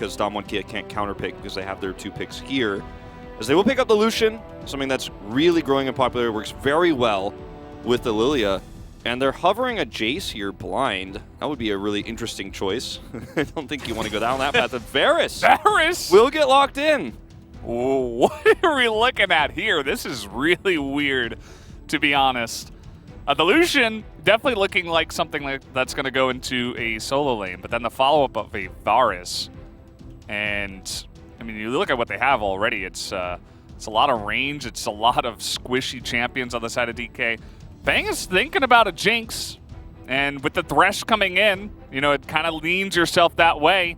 because Kia can't counterpick because they have their 2 picks here. As they will pick up the Lucian, something that's really growing in popularity, works very well with the Lilia. And they're hovering a Jace here blind. That would be a really interesting choice. I don't think you want to go down that path. But Varus will get locked in. What are we looking at here? This is really weird, to be honest. The Lucian definitely looking like something that's going to go into a solo lane, but then the follow-up of a Varus. And, I mean, you look at what they have already. It's a lot of range. It's a lot of squishy champions on the side of DK. Bang is thinking about a Jinx, and with the Thresh coming in, you know, it kind of leans yourself that way.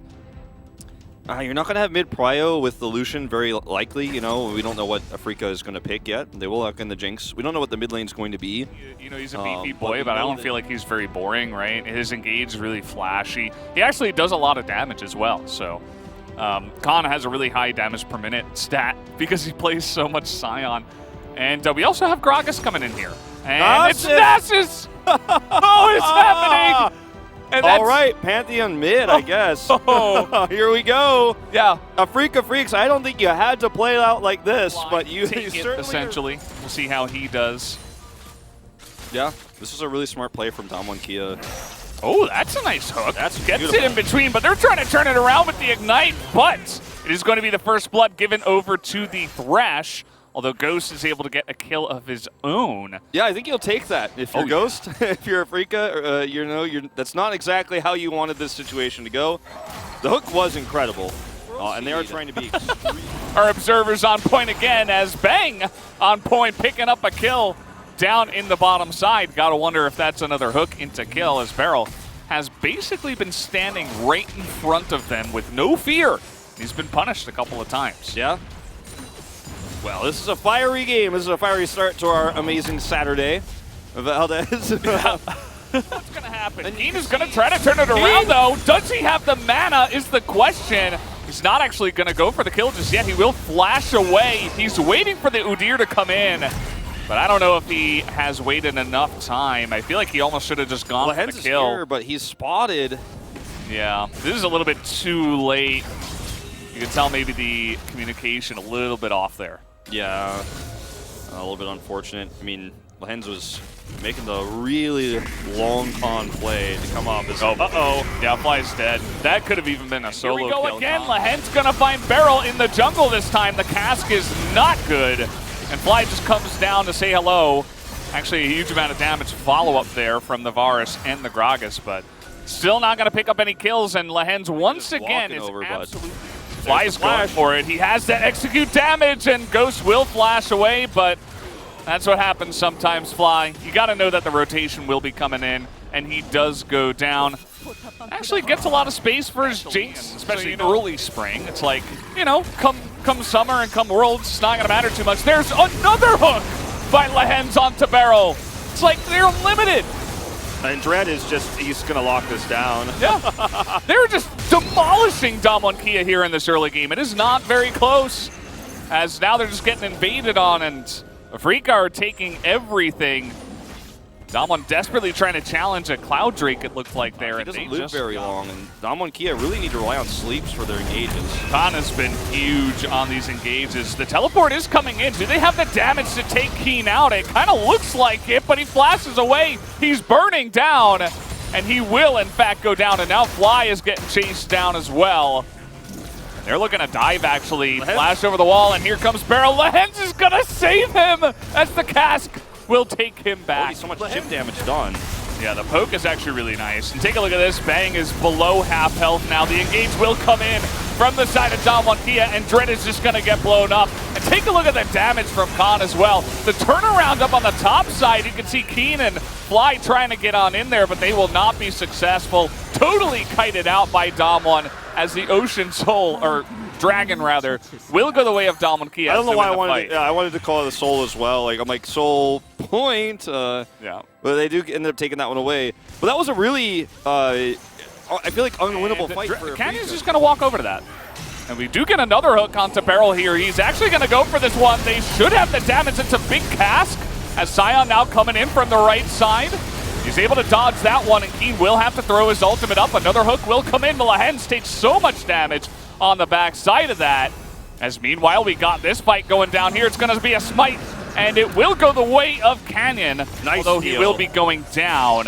You're not going to have mid-prio with the Lucian, very likely. You know, we don't know what Afrika is going to pick yet. They will lock in the Jinx. We don't know what the mid lane is going to be. You know, he's a beefy boy, but I don't feel like he's very boring, right? His engage is really flashy. He actually does a lot of damage as well, so... Khan has a really high damage per minute stat because he plays so much Scion. And we also have Gragas coming in here. And it's Nasus! Oh, it's happening! And all right, Pantheon mid, I guess. Here we go. Yeah. Afrika Freaks, I don't think you had to play it out like this, but you take certainly... essentially. We'll see how he does. Yeah, this is a really smart play from Kia. Oh, that's a nice hook. That's Gets beautiful. it in between, but they're trying to turn it around with the Ignite, but it is going to be the first blood given over to the Thresh. Although Ghost is able to get a kill of his own. Yeah, I think you'll take that. If you're Ghost, if you're Afrika, you know, that's not exactly how you wanted this situation to go. The hook was incredible, and they are trying to be extreme. Our observers on point again as Bang on point, picking up a kill down in the bottom side. Gotta wonder if that's another hook into kill, as Beryl has basically been standing right in front of them with no fear. He's been punished a couple of times. Yeah. Well, this is a fiery game. This is a fiery start to our amazing Saturday. Valdez. What's going to happen? Keen is going to try to turn it around, though. Does he have the mana is the question. He's not actually going to go for the kill just yet. He will flash away. He's waiting for the Udyr to come in. But I don't know if he has waited enough time. I feel like he almost should have just gone for the kill. Here, but he's spotted. Yeah, this is a little bit too late. You can tell maybe the communication a little bit off there. Yeah, a little bit unfortunate. I mean, Lehens was making the really long con play to come off. Yeah, Fly's dead. That could have even been a solo kill. Here we go again. Lehens going to find Beryl in the jungle this time. The cask is not good. And Fly just comes down to say hello. Actually, a huge amount of damage follow-up there from the Varus and the Gragas, but still not going to pick up any kills. And Lehens once again is absolutely... Fly's going for it. He has that execute damage, and Ghost will flash away, but that's what happens sometimes, Fly. You got to know that the rotation will be coming in, and he does go down. Actually gets a lot of space for his Jinx, especially in early spring. It's like, you know, come summer and come Worlds, it's not going to matter too much. There's another hook by Lehens onto Beryl. It's like they're limited. And Dread is just, he's going to lock this down. Yeah, they're just demolishing Kia here in this early game. It is not very close, as now they're just getting invaded on, and Afrika are taking everything. Damwon desperately trying to challenge a Cloud Drake, it looked like there. He doesn't live very long, and Kia really need to rely on sleeps for their engages. Khan has been huge on these engages. The teleport is coming in. Do they have the damage to take Keen out? It kind of looks like it, but he flashes away. He's burning down, and he will, in fact, go down. And now Fly is getting chased down as well. They're looking to dive, actually. Flash over the wall, and here comes Beryl. Lehens is going to save him as the cask will take him back. So much chip damage done. Yeah, the poke is actually really nice. And take a look at this. Bang is below half health now. The engage will come in from the side of Kia, and Dread is just going to get blown up. And take a look at the damage from Khan as well. The turnaround up on the top side, you can see Keen and Fly trying to get on in there, but they will not be successful. Totally kited out by Damwon as the Ocean Soul, or Dragon rather, will go the way of Kia. I don't know why I wanted to call it a Soul as well. Like, I'm like, Soul point. Yeah. But they do end up taking that one away. But that was a really, I feel like, unwinnable fight for Canyon's just going to walk over to that. And we do get another hook onto Beryl here. He's actually going to go for this one. They should have the damage. It's a big cask as Scion now coming in from the right side. He's able to dodge that one, and Keen will have to throw his ultimate up. Another hook will come in. Lehens takes so much damage on the backside of that. As meanwhile, we got this fight going down here. It's going to be a smite, and it will go the way of Canyon, although he will be going down.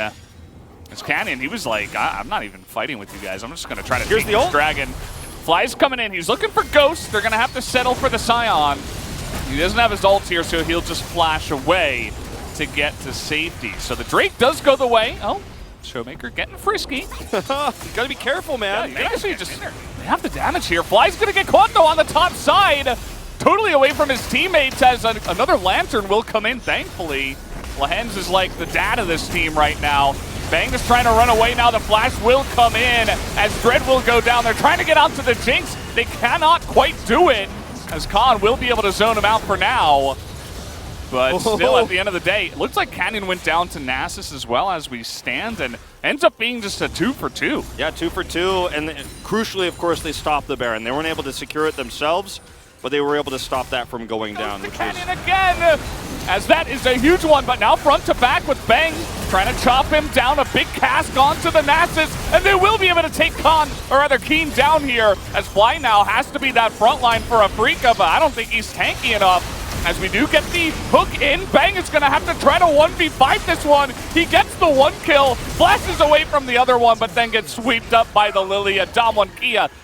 As Canyon, he was like, I'm not even fighting with you guys. I'm just going to try to take this dragon. Fly's coming in. He's looking for Ghost. They're going to have to settle for the Scion. He doesn't have his ult here, so he'll just flash away to get to safety. So the Drake does go the way. Oh, Showmaker getting frisky. You gotta be careful, man. Yeah, actually just have the damage here. Fly's going to get caught, though, on the top side. Totally away from his teammates as another Lantern will come in, thankfully. Lehens is like the dad of this team right now. Bang is trying to run away now. The flash will come in as Dread will go down. They're trying to get onto the Jinx. They cannot quite do it as Khan will be able to zone him out for now. But still, at the end of the day, it looks like Canyon went down to Nasus as well as we stand and ends up being just a 2 for 2. Yeah, 2 for 2. And crucially, of course, they stopped the Baron. They weren't able to secure it themselves, but they were able to stop that from going down. Which Canyon again, as that is a huge one, but now front to back with Bang, trying to chop him down, a big cask onto the Nasus, and they will be able to take Khan, or rather Keen, down here, as Fly now has to be that front line for Afrika, but I don't think he's tanky enough. As we do get the hook in, Bang is going to have to try to 1v5 this one. He gets the 1 kill, flashes away from the other one, but then gets swept up by the Lilia. Damwon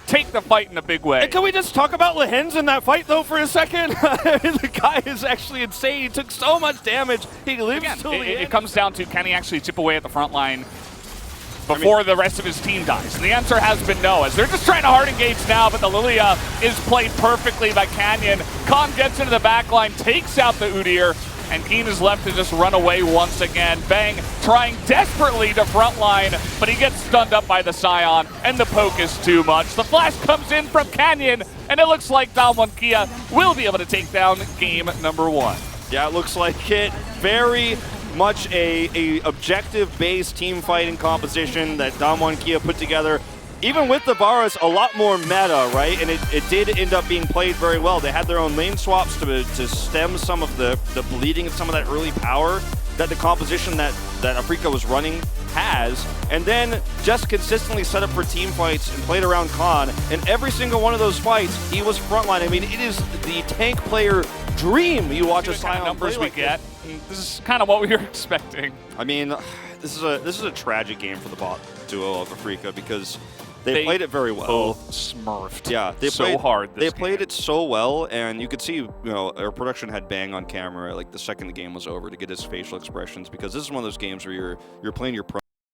take the fight in a big way. And can we just talk about Lehens in that fight, though, for a second? The guy is actually insane. He took so much damage. He lives till the end. It comes down to, can he actually chip away at the front line before the rest of his team dies? And the answer has been no, as they're just trying to hard engage now, but the Lilia is played perfectly by Canyon. Khan gets into the back line, takes out the Udyr, and Keen is left to just run away once again. Bang trying desperately to frontline, but he gets stunned up by the Scion, and the poke is too much. The flash comes in from Canyon, and it looks like Damwon will be able to take down game number 1. Yeah, it looks like it. Very much a objective-based team fighting composition that Damwon put together. Even with the Varus, a lot more meta, right? And it did end up being played very well. They had their own lane swaps to stem some of the bleeding and some of that early power that the composition that Afrika was running has, and then just consistently set up for team fights and played around Khan. And every single one of those fights, he was frontline. I mean, it is the tank player dream. You watch a Scion numbers play we get. This is kind of what we were expecting. I mean, this is a tragic game for the bot duo of Afrika because they played it very well. Both smurfed. Yeah, they so played hard. They played it so well, and you could see, you know, our production had Bang on camera like the second the game was over to get his facial expressions, because this is one of those games where you're playing your